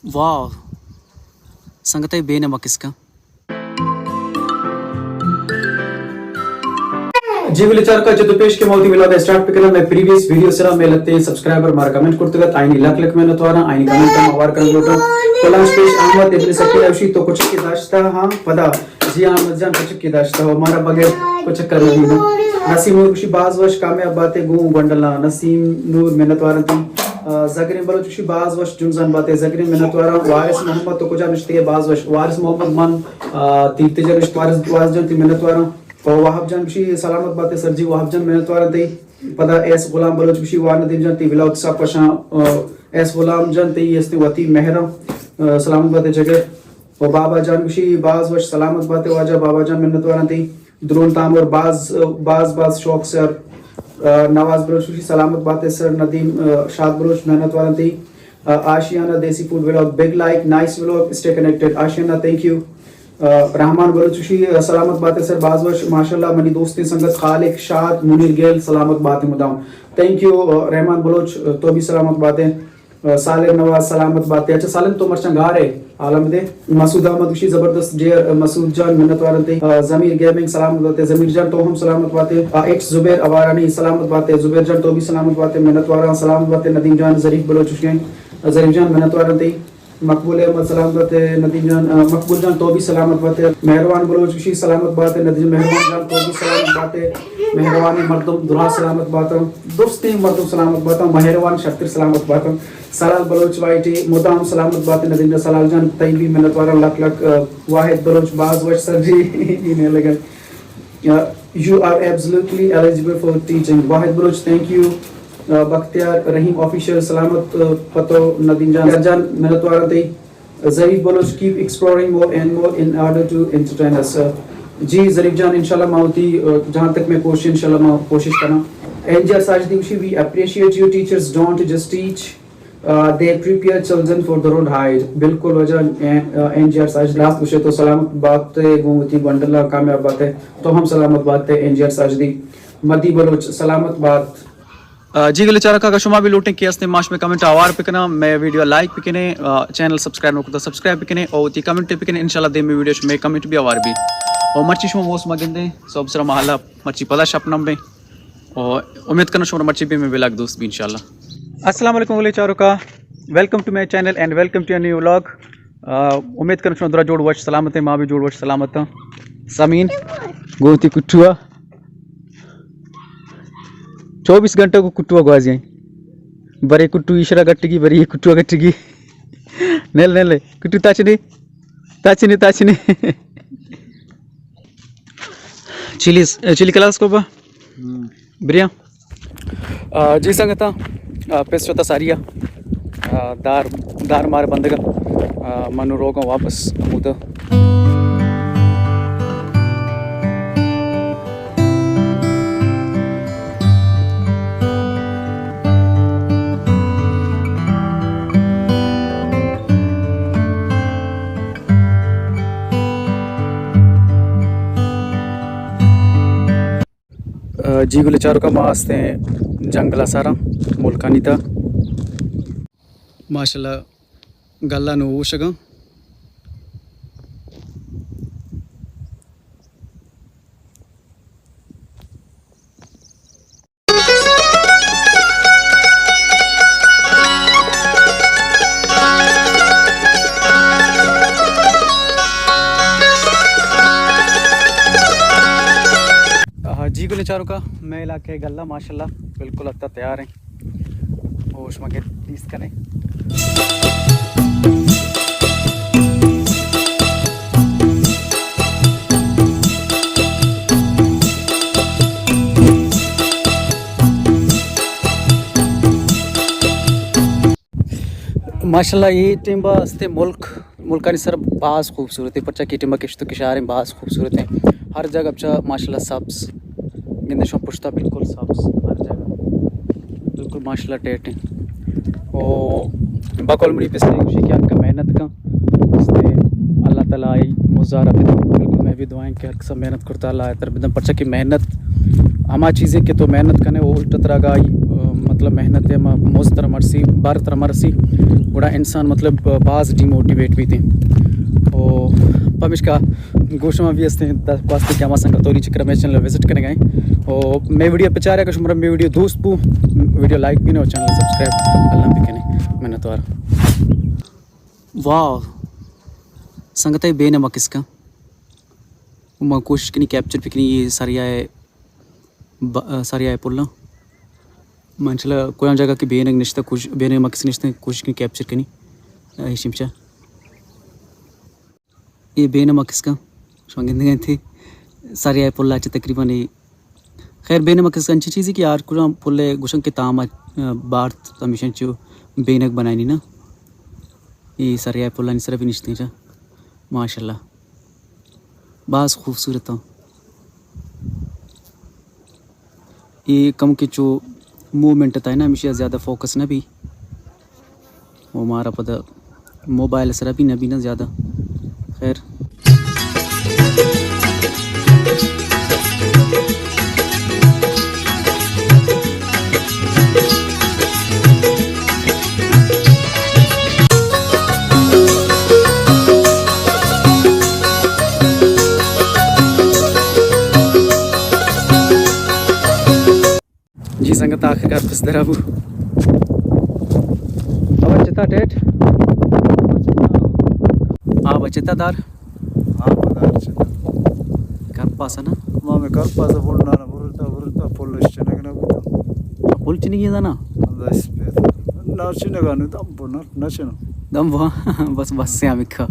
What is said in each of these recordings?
वाह संगत बेनमक इसका जी विचार का जदुपेश के मौती मिला स्टार्ट पे मैं प्रीवियस वीडियो से मैं लगते सब्सक्राइबर मार कमेंट करते गत आईनी लाख लाख मेहनत वाला आईनी कमेंट का मवार कर लोटो कोलाश पेश अहमद इब्न सकील अवशी तो कुछ की दाश्ता हां पता जी अहमद जान कुछ की दाश्ता हमारा बगैर कुछ कर नहीं है नसीम नूर कुछ बाज वर्ष कामयाब बातें गू गंडला नसीम नूर मेहनत वाला थी जकरीन बलोच बाज वर्ष जुनजन बातें जकरीन मेहनत वाला वारिस मोहम्मद तो कुछ अनुष्ठे बाज वर्ष वारिस मोहम्मद मन तीर्थ जन वारिस जन मेहनत वाला और वहाब जान बिशी सलामत बातें सर जी वहाब जान मेहनत वाला दी पता एस गुलाम बलोच बिशी वान नदीम जान ती विलाउत सा पशा एस गुलाम जान ती यस्ती वती मेहरा सलामत बातें जगह और बाबा जान बिशी बाज वश सलामत बातें वाजा बाबा जान मेहनत वाला दी द्रोन ताम और बाज शौक सर नवाज बलोच बिशी सलामत बातें सर नदीम शाद बलोच मेहनत वाला the Ashiyana desi food vlog big like nice vlog stay connected Ashiyana thank you Rahman Balochi सलामत बातें सर बाज वर्ष माशाल्लाह मनी दोस्ती संगत खालिक शाद मुनीर गेल सलामत बातें मुदाम थैंक यू रहमान बलोच तो भी सलामत बातें सालिम नवाज सलामत बातें अच्छा सालिम तो मर्चंगार है आलम दे मसूद अहमद उशी जबरदस्त जेर मसूद जान मिन्नत वारते जमीर गेमिंग सलामत बातें जमीर जान तो हम सलामत बातें एक्स जुबैर अवारानी सलामत बातें जुबैर जान तो भी सलामत बातें मिन्नत वारा सलामत बातें नदीम जान जरीफ बलोच जरीफ जान मिन्नत वारते मकबूल अहमद सलामत बातें नदीम जान मकबूल जान तो भी सलामत बातें मेहरबान बलोच की सलामत बातें नदीम मेहरबान जान तो भी सलामत बातें मेहरबानी मर्दम दुल्हा सलामत बातें दोस्ती मर्दम सलामत बातें मेहरबान शक्तिर सलामत बातें सलाल बलोच वाइटी मुदाम सलामत बातें नदीम सलाल जान तैयबी मिन्नत वाला लक लक वाहिद बलोच बाज वश सर जी इन्हें लगन you are absolutely eligible for teaching Wahid Baloch thank you Bakhtiar Rahim official सलामत पतो नदीम जान मेहनत वाला दी Zarif Baloch keep exploring more and more in order to entertain us ji Zarif Jan इंशाल्लाह माउती जहां तक मैं कोशिश इंशाल्लाह मैं कोशिश करना एंजर साजदी we appreciate you teachers don't just teach they prepare children for the road hide बिल्कुल वजह एंजर साजदी लास्ट पूछे तो सलामत बातें गोमती बंडला कामयाब बातें तो हम सलामत बातें एंजर साजदी मदी बलोच सलामत बात जी गले चारा का शुमा भी लूटें कि असने माश में कमेंट आवार पे करना मैं वीडियो लाइक पे कने चैनल सब्सक्राइब न करता सब्सक्राइब पे कने और ती कमेंट पे कने इंशाल्लाह दे में वीडियो में कमेंट भी आवार भी और मर्ची शुमा मोस मगंदे सब सरा महल्ला मर्ची पला शपनम में और उम्मीद करना शुमा मर्ची पे में बेलाक दोस्त भी इंशाल्लाह अस्सलाम वालेकुम गले चारों का welcome to my channel and welcome to a new vlog उम्मीद करना शुमा दुरा जोड़ वश सलामत है मां भी जोड़ वश सलामत है समीन गोती कुठुआ 24 घंटे को कुट्टुआ गवाज जाए बरे कुट्टू इशरा कट्टी बरी कुट्टुआ कट्टी नेल नेल कुट्टू ताचनी चिली क्लास को बा बिरिया जी संगता पेस्टता सारिया दार मार बंदगा मनु रोगा वापस मुद जी गुले चारों का मास्ते जंगला सारा मुल्कानी था माशाल्लाह गल्ला नु वशगा जी गुले चारों का मैं इलाके गल्ला माशाल्लाह बिल्कुल अब तक तैयार हैं और उसमें तीस करें माशाल्लाह ये टीम बास्ते मुल्कानी सर बास खूबसूरत है पच्चा की टीम किश्त के शारे बास खूबसूरत है हर जगह अच्छा माशाल्लाह सब्स गिंदे पुश्ता बिल्कुल सब्स हर जगह बिल्कुल माशाल्लाह टेट है और बकौल मुड़ी पिछले खुशी क्या का मेहनत का अल्लाह ताला आई मुजारा बिल्कुल मैं भी दुआएं कि हर सब मेहनत करता अल्लाह तर बिदम पच्चा की मेहनत हमा चीज़ें के तो मेहनत करने वो उल्टा तरह का मतलब मेहनत है मोज तरह मरसी बार तरह मरसी गुड़ा इंसान मतलब बाज डिमोटिवेट भी थे और पमिश का गोशमा भी हंसते हैं वास्ते क्या संग तोरी चक्र में चैनल विजिट करने गए और मैं वीडियो प्रचार है शुमर मैं वीडियो दोस्त पू वीडियो लाइक भी नहीं और चैनल सब्सक्राइब अल्लाह भी कने मैंने तो वाह संगत है बेनमा किसका मैं कोशिश कनी कैप्चर पिकनी ये सारी आए पुल्ला मंचला कोई जगह की बेनग निश्ता कुछ बेनमा किस निश्ता कोशिश कनी कैप्चर कनी शिमचा ये बेनमा किसका शंगिंद गए थे सारी आए पुल्ला अच्छे तकरीबन ये खैर बेनमा किसका अच्छी चीज़ है कि यार कुछ पुल्ले गुशन के ताम बार तमिशन चो बेनक बनाई ना ये सारी आए पुल्ला निसरा भी निश्ते जा माशाल्लाह बास खूबसूरत हो ये कम के जो मूवमेंट था ना हमेशा ज़्यादा फोकस ना भी वो हमारा पता मोबाइल सरा भी ना ज़्यादा खैर जी संगत आखिरकार बस दराबू अब चिता डेट अब चिता दार कर पासा ना मामे कर पासा बोलना ना बुरता पुलिस चेनगना बुता पुल चिनी ये ना बस पे ना चेनगा ने दम पुना ना चेनो दम वहाँ बस से हम खा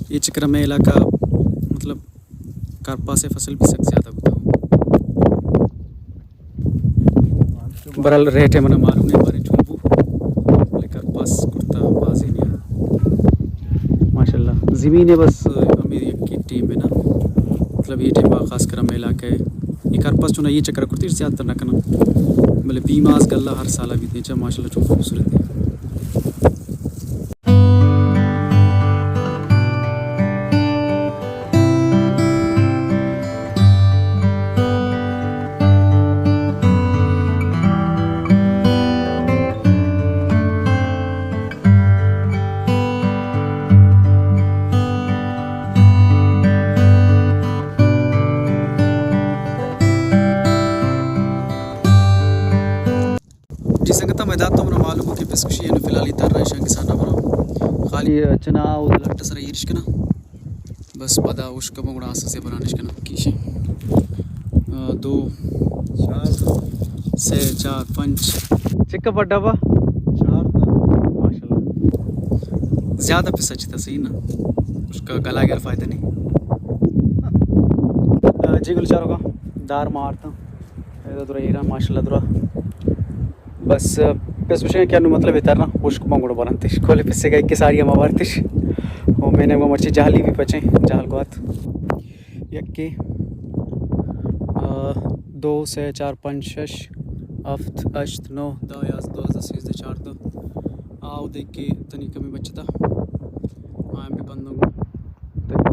ये चक्र में इलाका मतलब कारपा से फसल भी सक ज़्यादा बताऊँ बरल रेट है मना मालूम नहीं बारे ठुम्बू लेकर पास कुर्ता बाजी नहीं माशाल्लाह ज़मीन है बस अमीर की टीम है ना मतलब ये टीम खास कर में इलाके ये कारपास चुना ये चक्कर कुर्ती ज़्यादा ना करना मतलब बीमास गल्ला हर साल भी दे माशाल्लाह जो खूबसूरत है जी संगत मैं दाता हूँ मालूम कि बिस्कुशी है फिलहाल इतर रहा है किसान बना खाली चना और लट्ट सर यीश कना बस पदा उसका बंगड़ा आस से बनाने कना कीशे 2 4 से 4 5 चिक्का पड्डा बा 4 माशाल्लाह ज़्यादा पिसा चिता सही ना उसका गला गया फ़ायदा नहीं जी गुलचारों का दार मारता दुरा हीरा माशाल्लाह दुरा बस पेस कुछ क्या मतलब इतना उश्क मंगड़ बनते खोले पिस्से गए कि सारी हम आवारतिश और मैंने वो मर्ची जहाली भी बचे जहाल को हाथ यक्के 2 से 4 5 6 7 8 9 10 11 12 13 14 आओ देख के तनी कमी बचता आम भी बंद होगा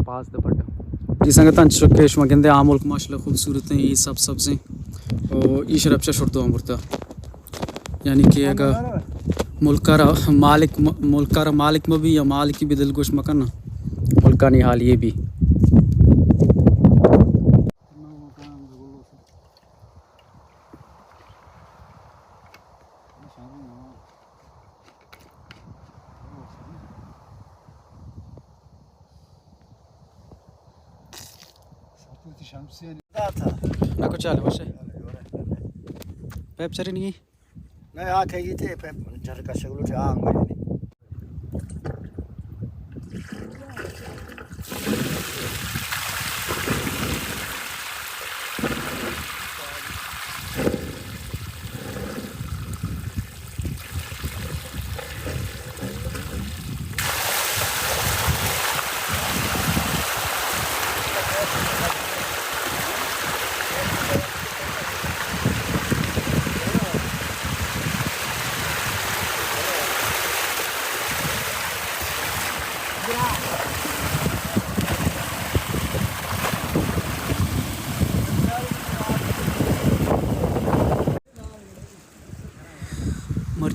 पास द पट्टा जी संगत अंशकेश मगंदे आमुल माशाल्लाह खूबसूरत हैं ये सब सब्ज़ें और ईश रबशा छुड़तो अमृता यानी कि अगर मुल्कारा मालिक में भी या मालिक की भी दिलगोश मकान ना मुल्का नहीं हाल ये भी ना कुछ हाल वैसे पैप चरी नहीं नहीं आखे ये थे पे झरका शगलो थे आंग में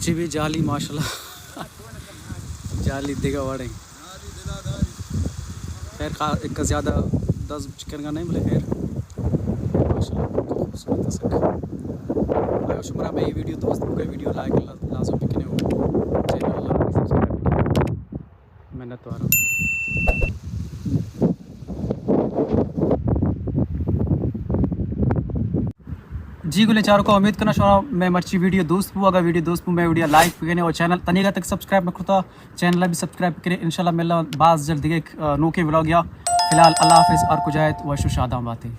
मर्ची भी जाली माशाल्लाह जाली देगा वाड़े खैर एक ज़्यादा 10 चिकन का नहीं बोले खैर माशाल्लाह खूबसूरत है सर शुक्र मैं ये वीडियो दोस्त को वीडियो लाइक लाजो पिकने हो चैनल सब्सक्राइब मेहनत वाला जी गुले चारों को उम्मीद करना चाह मैं मर्ची वीडियो दोस्त हूँ अगर वीडियो दोस्त हूँ मैं वीडियो लाइक करें और चैनल तनिका तक सब्सक्राइब न करता चैनल भी सब्सक्राइब करें इंशाल्लाह मिलना बाज़ जल्दी एक नोके व्लॉग या फिलहाल अल्लाह हाफिज़ और कुजायत व शादाम बातें।